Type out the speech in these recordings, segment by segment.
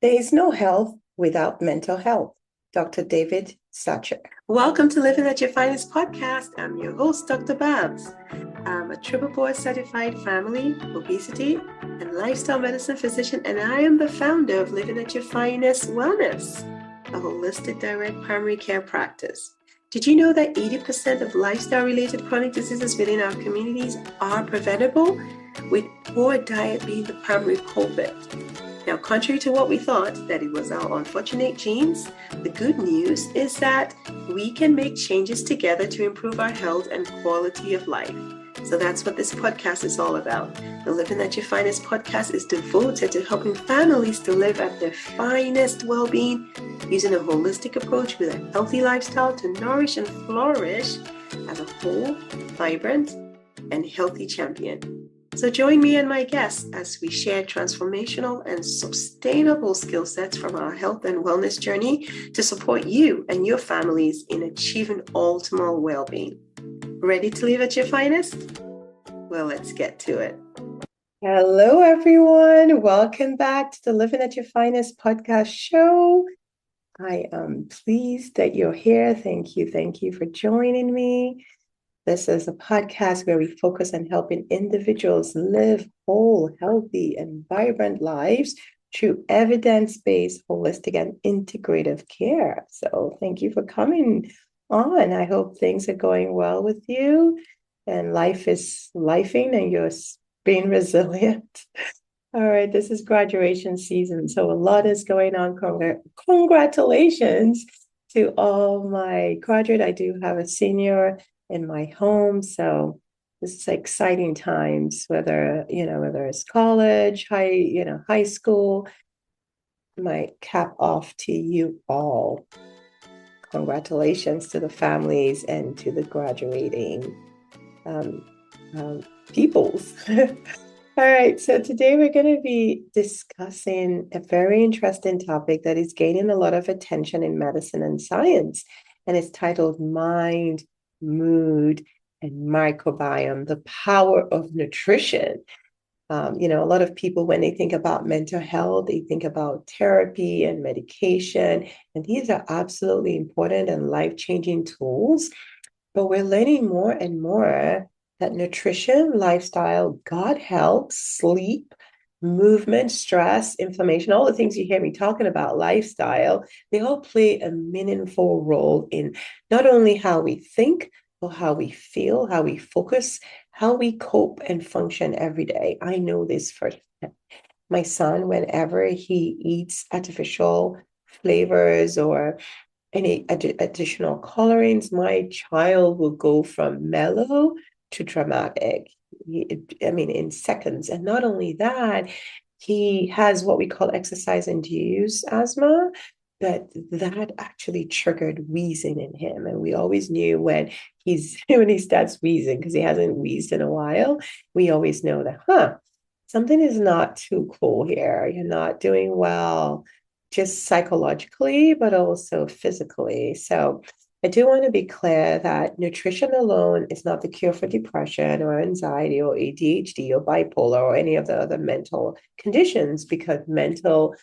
There is no health without mental health. Dr. David Satcher. Welcome to Living at Your Finest podcast. I'm your host, Dr. Babs. I'm a triple board certified family, obesity, and lifestyle medicine physician, and I am the founder of Living at Your Finest Wellness, a holistic direct primary care practice. Did you know that 80% of lifestyle-related chronic diseases within our communities are preventable, with poor diet being the primary culprit? Now, contrary to what we thought, that it was our unfortunate genes, the good news is that we can make changes together to improve our health and quality of life. So that's what this podcast is all about. The Living at Your Finest podcast is devoted to helping families to live at their finest well-being using a holistic approach with a healthy lifestyle to nourish and flourish as a whole, vibrant, and healthy champion. So join me and my guests as we share transformational and sustainable skill sets from our health and wellness journey to support you and your families in achieving optimal well-being. Ready to live at your finest? Well, let's get to it. Hello, everyone. Welcome back to the Living at Your Finest podcast show. I am pleased that you're here. Thank you. Thank you for joining me. This is a podcast where we focus on helping individuals live whole, healthy, and vibrant lives through evidence-based, holistic, and integrative care. So thank you for coming on. I hope things are going well with you and life is lifing and you're being resilient. All right, this is graduation season, so a lot is going on. Congratulations to all my graduates. I do have a senior in my home, so this is exciting times, whether it's college, high school. My cap off to you all. Congratulations to the families and to the graduating peoples. All right, so today we're going to be discussing a very interesting topic that is gaining a lot of attention in medicine and science, and it's titled Mind, Mood, and Microbiome, the power of nutrition. A lot of people, when they think about mental health, they think about therapy and medication, and these are absolutely important and life-changing tools. But we're learning more and more that nutrition, lifestyle, gut health, sleep, movement, stress, inflammation, all the things you hear me talking about, lifestyle, they all play a meaningful role in not only how we think, but how we feel, how we focus, how we cope and function every day. I know this for my son, whenever he eats artificial flavors or any additional colorings, my child will go from mellow to dramatic. In seconds. And not only that, he has what we call exercise-induced asthma, but that actually triggered wheezing in him. And we always knew when he starts wheezing, because he hasn't wheezed in a while, we always know that, something is not too cool here. You're not doing well, just psychologically, but also physically. So I do want to be clear that nutrition alone is not the cure for depression or anxiety or ADHD or bipolar or any of the other mental conditions, because mental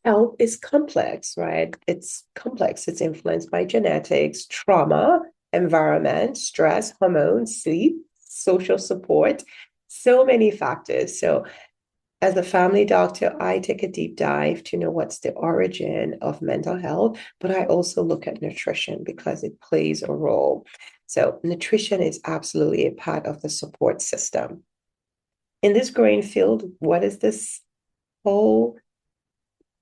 health is complex, right? It's complex. It's influenced by genetics, trauma, environment, stress, hormones, sleep, social support, so many factors. So as a family doctor, I take a deep dive to know what's the origin of mental health, but I also look at nutrition because it plays a role. So nutrition is absolutely a part of the support system. In this growing field, what is this whole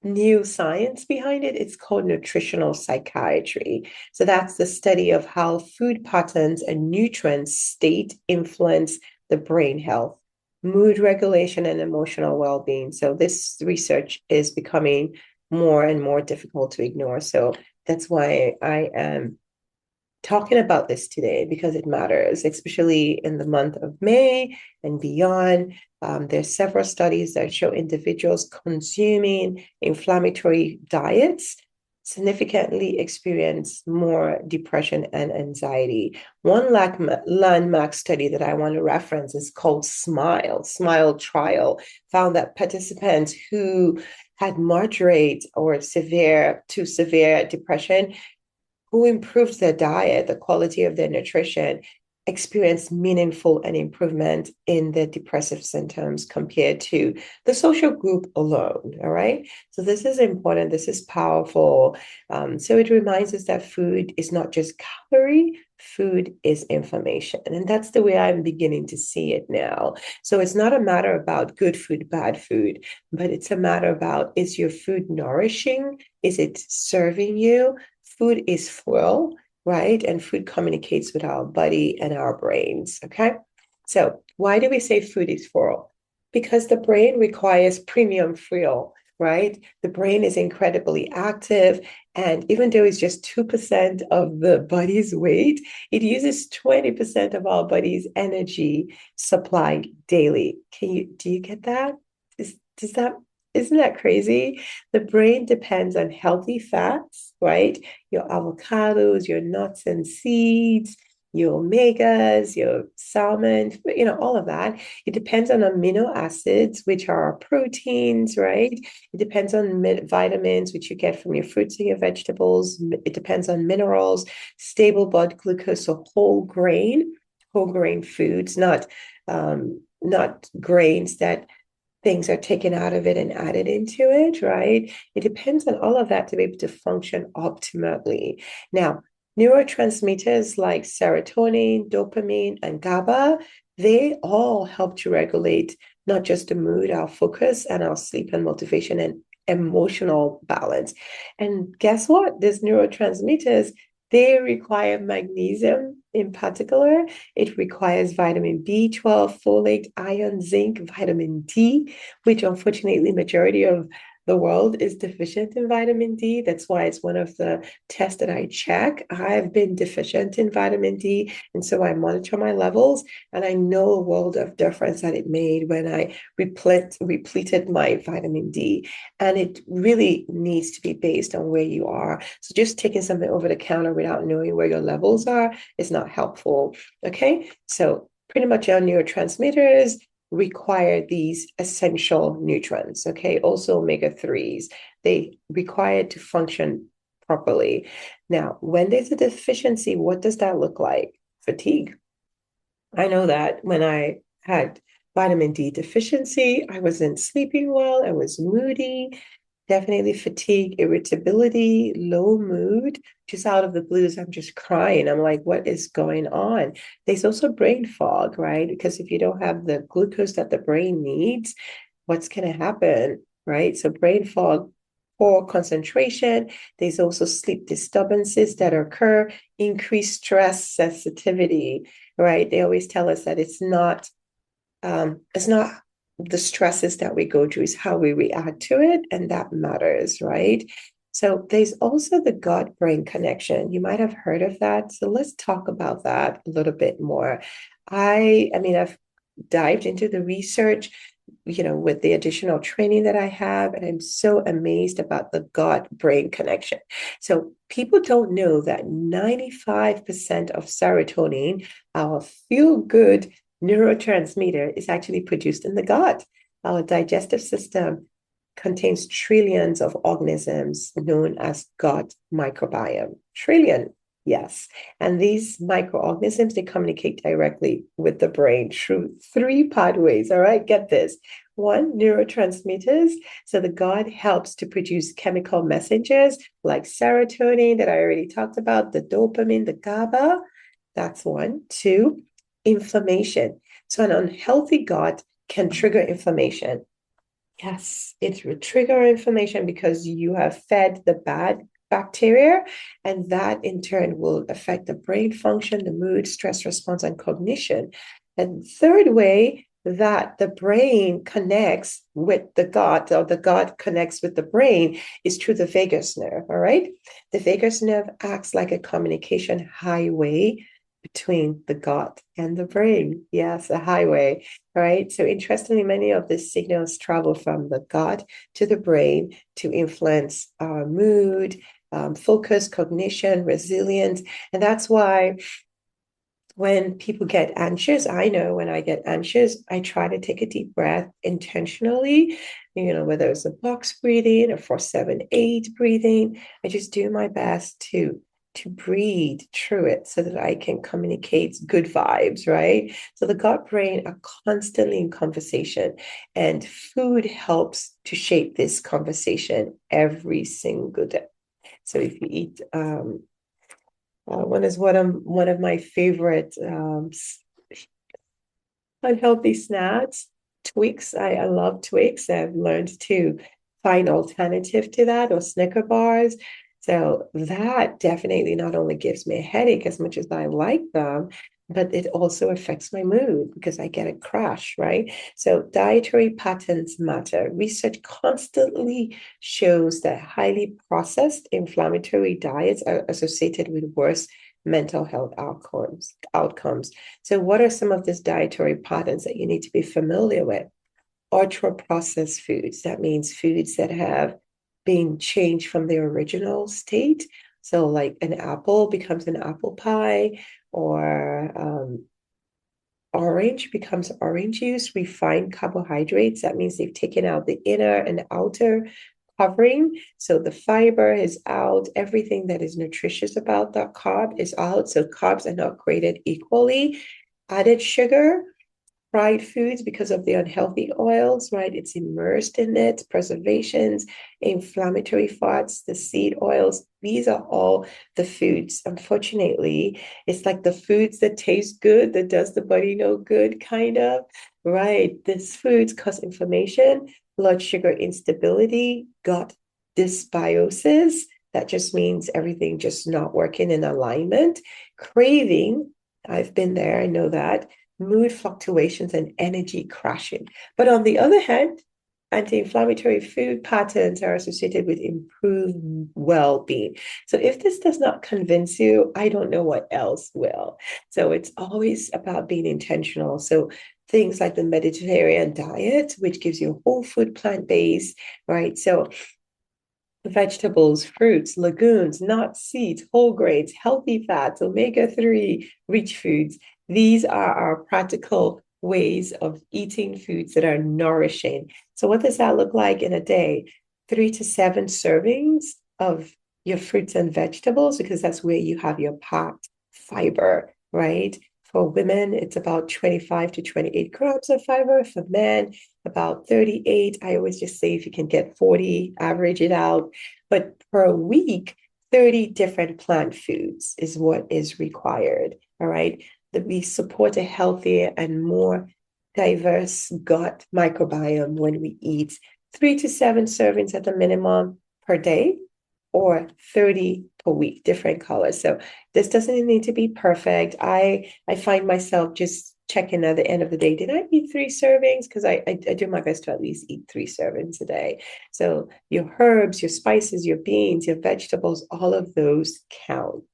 new science behind it? It's called nutritional psychiatry. So that's the study of how food patterns and nutrients state influence the brain health, mood regulation, and emotional well-being. So this research is becoming more and more difficult to ignore. So that's why I am talking about this today, because it matters, especially in the month of May and beyond. There's several studies that show individuals consuming inflammatory diets significantly experience more depression and anxiety. One landmark study that I want to reference is called SMILE trial, found that participants who had moderate or severe to severe depression, who improved their diet, the quality of their nutrition, experienced meaningful and improvement in their depressive symptoms compared to the social group alone. All right. So this is important. This is powerful. So it reminds us that food is not just calorie, food is information. And that's the way I'm beginning to see it now. So it's not a matter about good food, bad food, but it's a matter about, is your food nourishing? Is it serving you? Food is fuel, right? And food communicates with our body and our brains. Okay. So, why do we say food is fuel? Because the brain requires premium fuel, right? The brain is incredibly active. And even though it's just 2% of the body's weight, it uses 20% of our body's energy supply daily. Do you get that? Does that isn't that crazy? The brain depends on healthy fats, right? Your avocados, your nuts and seeds, your omegas, your salmon, all of that. It depends on amino acids, which are proteins, right? It depends on vitamins, which you get from your fruits and your vegetables. It depends on minerals, stable blood glucose, so whole grain foods, not grains that things are taken out of it and added into it, right? It depends on all of that to be able to function optimally. Now, neurotransmitters like serotonin, dopamine, and GABA, they all help to regulate not just the mood, our focus, and our sleep and motivation and emotional balance. And guess what? These neurotransmitters, they require magnesium in particular. It requires vitamin B12, folate, iron, zinc, vitamin D, which unfortunately majority of the world is deficient in vitamin D. That's why it's one of the tests that I check. I've been deficient in vitamin D, and so I monitor my levels, and I know a world of difference that it made when I repleted my vitamin D. And it really needs to be based on where you are. So just taking something over the counter without knowing where your levels are is not helpful. Okay, so pretty much our neurotransmitters require these essential nutrients. Okay, also omega-3s, they require to function properly. Now, when there's a deficiency, what does that look like? Fatigue. I know that when I had vitamin D deficiency, I wasn't sleeping well, I was moody, definitely fatigue, irritability, low mood, just out of the blues. I'm just crying. I'm like, what is going on? There's also brain fog, right? Because if you don't have the glucose that the brain needs, what's going to happen, right? So, brain fog, poor concentration. There's also sleep disturbances that occur, increased stress sensitivity, right? They always tell us that it's not the stresses that we go through, is how we react to it, and that matters, right? So there's also the gut brain connection. You might have heard of that. So let's talk about that a little bit more. I mean, I've dived into the research, with the additional training that I have, and I'm so amazed about the gut brain connection. So people don't know that 95% of serotonin, our feel good neurotransmitter, is actually produced in the gut. Our digestive system contains trillions of organisms known as gut microbiome. Trillion, yes. And these microorganisms, they communicate directly with the brain through three pathways. All right, get this. One, neurotransmitters. So the gut helps to produce chemical messengers like serotonin that I already talked about, the dopamine, the GABA. That's one. Two, inflammation. So an unhealthy gut can trigger inflammation. Yes, it will trigger inflammation because you have fed the bad bacteria, and that in turn will affect the brain function, the mood, stress response, and cognition. And third way that the brain connects with the gut, or the gut connects with the brain, is through the vagus nerve. All right. The vagus nerve acts like a communication highway between the gut and the brain. Yes, a highway. All right. So interestingly, many of the signals travel from the gut to the brain to influence our mood, focus, cognition, resilience. And that's why when people get anxious, I know when I get anxious, I try to take a deep breath intentionally whether it's a box breathing or 4-7-8 breathing. I just do my best to breathe through it so that I can communicate good vibes, right? So the gut brain are constantly in conversation, and food helps to shape this conversation every single day. So if you eat one of my favorite unhealthy snacks, Twix. I love Twix. I've learned to find alternative to that, or Snicker bars. So that definitely not only gives me a headache as much as I like them, but it also affects my mood because I get a crash, right? So dietary patterns matter. Research constantly shows that highly processed inflammatory diets are associated with worse mental health outcomes. So, what are some of these dietary patterns that you need to be familiar with? Ultra processed foods. That means foods that have been changed from their original state. So, like an apple becomes an apple pie, or orange becomes orange juice. Refined carbohydrates. That means they've taken out the inner and outer covering. So the fiber is out. Everything that is nutritious about that carb is out. So carbs are not created equally. Added sugar, fried foods because of the unhealthy oils, right? It's immersed in it, preservations, inflammatory fats, the seed oils. These are all the foods. Unfortunately, it's like the foods that taste good, that does the body no good, kind of, right? These foods cause inflammation, blood sugar instability, gut dysbiosis. That just means everything just not working in alignment. Craving, I've been there, I know that. Mood fluctuations and energy crashing. But on the other hand, anti-inflammatory food patterns are associated with improved well-being. So if this does not convince you, I don't know what else will. So it's always about being intentional. So things like the Mediterranean diet, which gives you a whole food plant-based, right? So vegetables, fruits, legumes, nuts, seeds, whole grains, healthy fats, omega-3 rich foods. These are our practical ways of eating foods that are nourishing. So what does that look like in a day? 3 to 7 servings of your fruits and vegetables, because that's where you have your packed fiber, right? For women, it's about 25 to 28 grams of fiber. For men, about 38. I always just say if you can get 40, average it out. But per week, 30 different plant foods is what is required. All right. That we support a healthier and more diverse gut microbiome when we eat 3 to 7 servings at the minimum per day, or 30 per week, different colors. So this doesn't need to be perfect. I find myself just checking at the end of the day, did I eat 3 servings? Because I do my best to at least eat 3 servings a day. So your herbs, your spices, your beans, your vegetables, all of those count.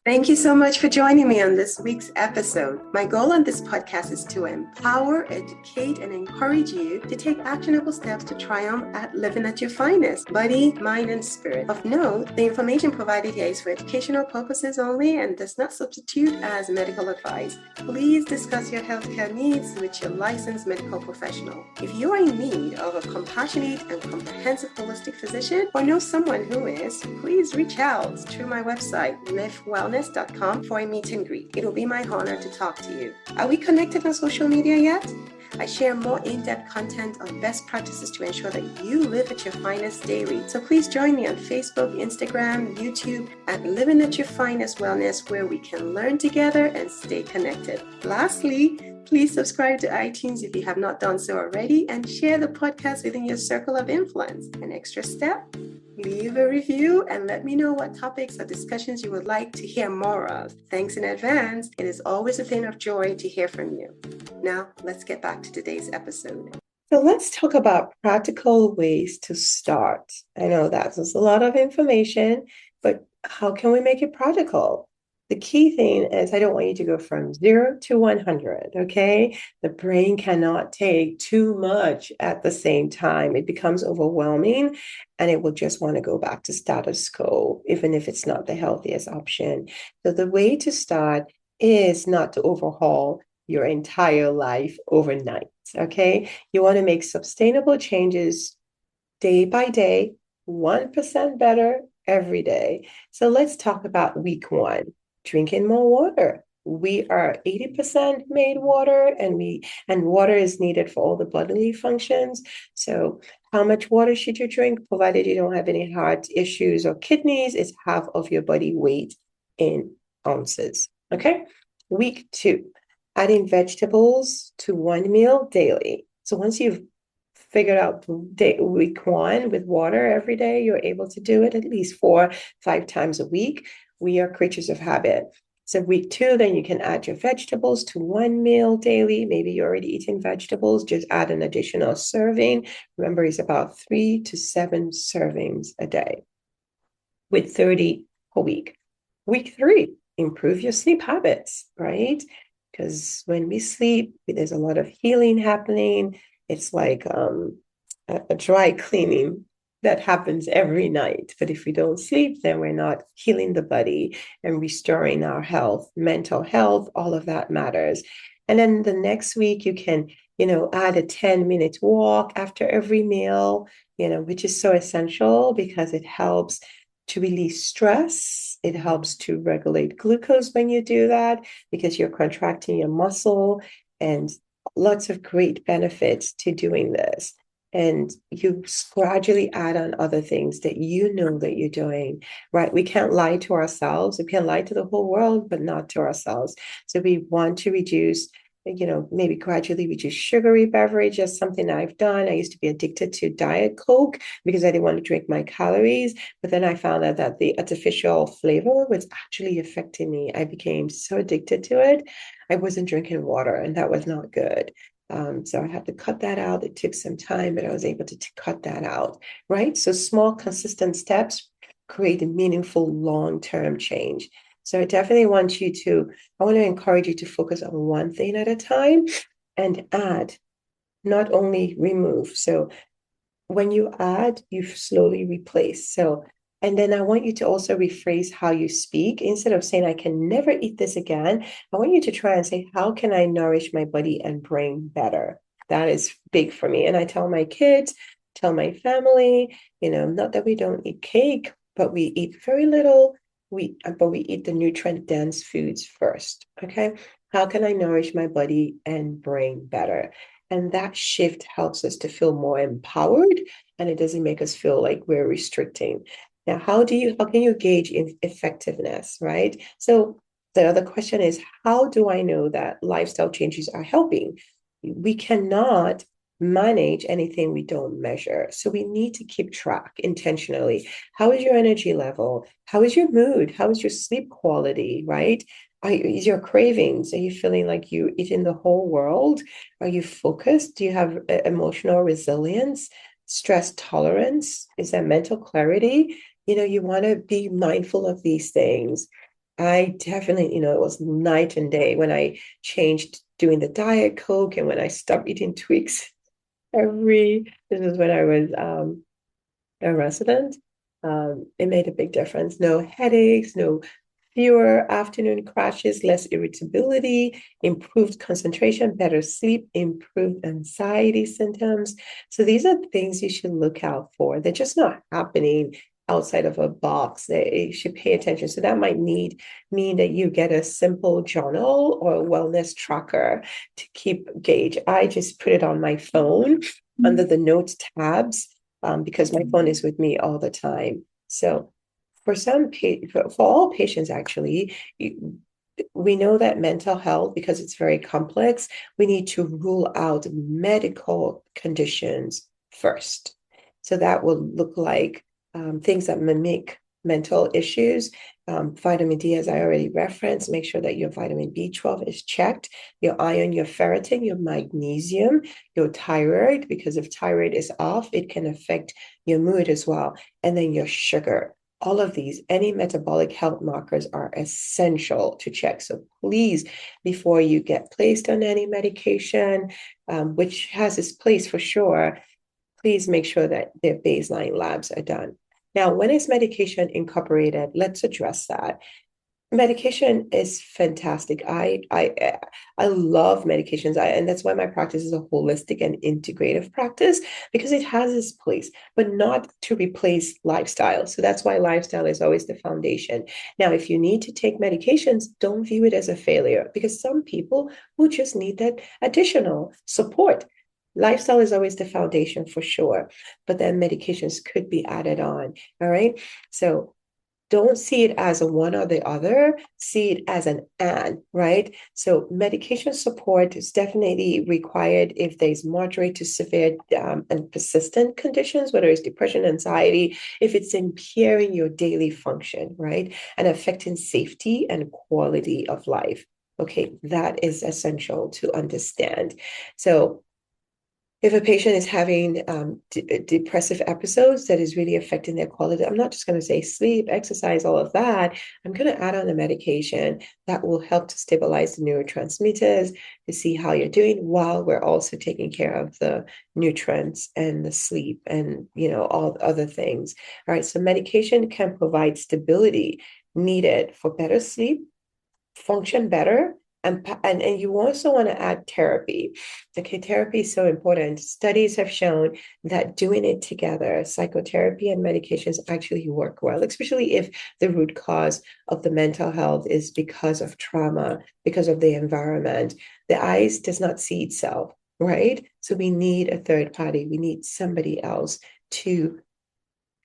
Thank you so much for joining me on this week's episode. My goal on this podcast is to empower, educate, and encourage you to take actionable steps to triumph at living at your finest, body, mind, and spirit. Of note, the information provided here is for educational purposes only and does not substitute as medical advice. Please discuss your healthcare needs with your licensed medical professional. If you are in need of a compassionate and comprehensive holistic physician or know someone who is, please reach out through my website, livewellness.com, for a meet and greet. It will be my honor to talk to you. Are we connected on social media yet? I share more in-depth content on best practices to ensure that you live at your finest daily. So please join me on Facebook, Instagram, YouTube at Living at Your Finest Wellness, where we can learn together and stay connected. Lastly, please subscribe to iTunes if you have not done so already, and share the podcast within your circle of influence. An extra step? Leave a review and let me know what topics or discussions you would like to hear more of. Thanks in advance. It is always a thing of joy to hear from you. Now, let's get back to today's episode. So let's talk about practical ways to start. I know that's a lot of information, but how can we make it practical? The key thing is I don't want you to go from 0 to 100, okay? The brain cannot take too much at the same time. It becomes overwhelming and it will just want to go back to status quo, even if it's not the healthiest option. So the way to start is not to overhaul your entire life overnight, okay? You want to make sustainable changes day by day, 1% better every day. So let's talk about week one, drinking more water. We are 80% made water, and water is needed for all the bodily functions. So how much water should you drink, provided you don't have any heart issues or kidneys? It's half of your body weight in ounces. Okay. Week two, adding vegetables to one meal daily. So once you've figured out week one with water every day, you're able to do it at least 4, 5 times a week. We are creatures of habit. So week two, then you can add your vegetables to one meal daily. Maybe you're already eating vegetables, just add an additional serving. Remember, it's about 3 to 7 servings a day with 30 a week. Week three, improve your sleep habits, right? Because when we sleep, there's a lot of healing happening. It's like a dry cleaning that happens every night. But if we don't sleep, then we're not healing the body and restoring our health, mental health, all of that matters. And then the next week, you can, add a 10-minute walk after every meal, which is so essential because it helps to release stress. It helps to regulate glucose when you do that because you're contracting your muscle, and lots of great benefits to doing this. And you gradually add on other things that you know that you're doing, right? We can't lie to ourselves. We can lie to the whole world, but not to ourselves. So we want to reduce, maybe gradually reduce sugary beverages, something I've done. I used to be addicted to Diet Coke because I didn't want to drink my calories. But then I found out that the artificial flavor was actually affecting me. I became so addicted to it. I wasn't drinking water, and that was not good. So I had to cut that out. It took some time, but I was able to cut that out, right? So small, consistent steps create a meaningful long-term change. So I definitely I want to encourage you to focus on one thing at a time and add, not only remove. So when you add, you slowly replace. So, and then I want you to also rephrase how you speak. Instead of saying, I can never eat this again, I want you to try and say, how can I nourish my body and brain better? That is big for me. And I tell my kids, tell my family, not that we don't eat cake, but we eat very little. But we eat the nutrient dense foods first. Okay. How can I nourish my body and brain better? And that shift helps us to feel more empowered, and it doesn't make us feel like we're restricting. Now, how can you gauge effectiveness, right? So the other question is, how do I know that lifestyle changes are helping? We cannot manage anything we don't measure. So we need to keep track intentionally. How is your energy level? How is your mood? How is your sleep quality, right? Is your cravings? Are you feeling like you eating the whole world? Are you focused? Do you have emotional resilience, stress tolerance? Is there mental clarity? You want to be mindful of these things. I definitely, it was night and day when I changed doing the Diet Coke and when I stopped eating Twix this is when I was a resident. It made a big difference. No headaches, no fewer afternoon crashes, less irritability, improved concentration, better sleep, improved anxiety symptoms. So these are things you should look out for. They're just not happening outside of a box. You should pay attention. So that might mean that you get a simple journal or a wellness tracker to keep gauge. I just put it on my phone under the notes tabs because my phone is with me all the time. So for all patients, actually, we know that mental health, because it's very complex, we need to rule out medical conditions first. So that will look like things that mimic mental issues. Vitamin D, as I already referenced, make sure that your vitamin B12 is checked, your iron, your ferritin, your magnesium, your thyroid, because if thyroid is off, it can affect your mood as well. And then your sugar. All of these, any metabolic health markers are essential to check. So please, before you get placed on any medication, which has its place for sure, please make sure that their baseline labs are done. Now, when is medication incorporated? Let's address that. Medication is fantastic. I love medications. And that's why my practice is a holistic and integrative practice because it has its place, but not to replace lifestyle. So that's why lifestyle is always the foundation. Now, if you need to take medications, don't view it as a failure because some people will just need that additional support. Lifestyle is always the foundation for sure, but then medications could be added on. All right. So don't see it as a one or the other, see it as an and, right? So medication support is definitely required if there's moderate to severe and persistent conditions, whether it's depression, anxiety, if it's impairing your daily function, right? And affecting safety and quality of life. Okay, that is essential to understand. So if a patient is having depressive episodes that is really affecting their quality, I'm not just going to say sleep, exercise, all of that. I'm going to add on a medication that will help to stabilize the neurotransmitters to see how you're doing while we're also taking care of the nutrients and the sleep and, all the other things. All right. So medication can provide stability needed for better sleep, function better, and you also want to add therapy. Okay, therapy is so important. Studies have shown that doing it together, psychotherapy and medications actually work well, especially if the root cause of the mental health is because of trauma, because of the environment. The eyes does not see itself, right? So we need a third party. We need somebody else to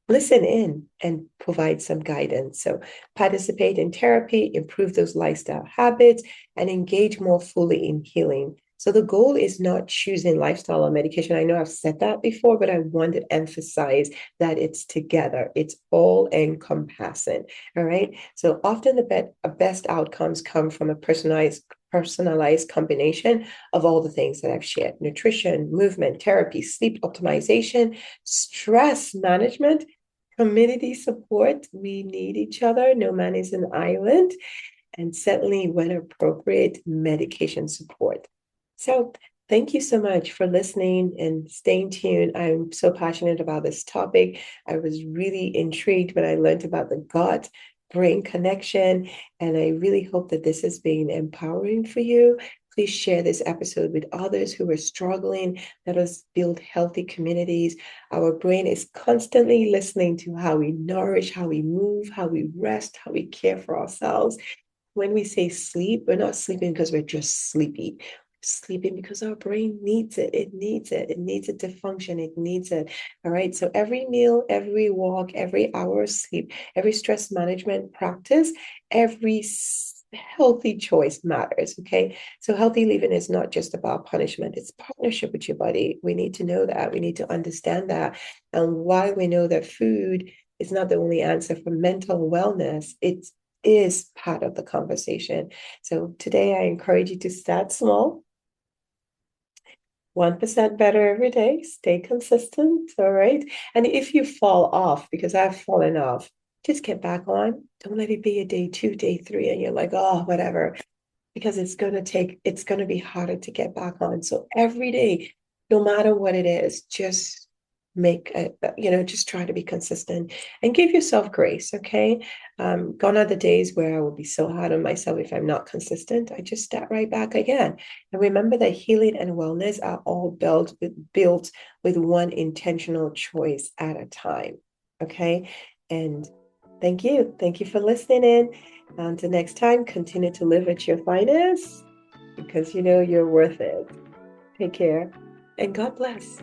listen in and provide some guidance. So participate in therapy, improve those lifestyle habits, and engage more fully in healing. So the goal is not choosing lifestyle or medication. I know I've said that before, but I want to emphasize that it's together. It's all encompassing. All right. So often the best outcomes come from a personalized combination of all the things that I've shared: nutrition, movement, therapy, sleep optimization, stress management, community support. We need each other. No man is an island. And certainly, when appropriate, medication support. So, thank you so much for listening and staying tuned. I'm so passionate about this topic. I was really intrigued when I learned about the gut brain connection, and I really hope that this has been empowering for you. Please share this episode with others who are struggling. Let us build healthy communities. Our brain is constantly listening to how we nourish, how we move, how we rest, how we care for ourselves. When we say sleep, we're not sleeping because we're just sleepy. We're sleeping because our brain needs it. It needs it. It needs it to function. It needs it. All right. So every meal, every walk, every hour of sleep, every stress management practice, every healthy choice matters. Okay. So healthy living is not just about punishment, it's partnership with your body. We need to know that. We need to understand that. And why we know that food is not the only answer for mental wellness, it is part of the conversation. So today I encourage you to start small, 1% better every day, stay consistent. All right. And if you fall off, because I've fallen off, just get back on. Don't let it be a day two, day three, and you're like, oh, whatever, because it's going to be harder to get back on. So every day, no matter what it is, just just try to be consistent and give yourself grace. Okay. Gone are the days where I will be so hard on myself if I'm not consistent. I just start right back again. And remember that healing and wellness are all built with one intentional choice at a time. Okay. And thank you. Thank you for listening in. Until next time, continue to live at your finest because you know you're worth it. Take care and God bless.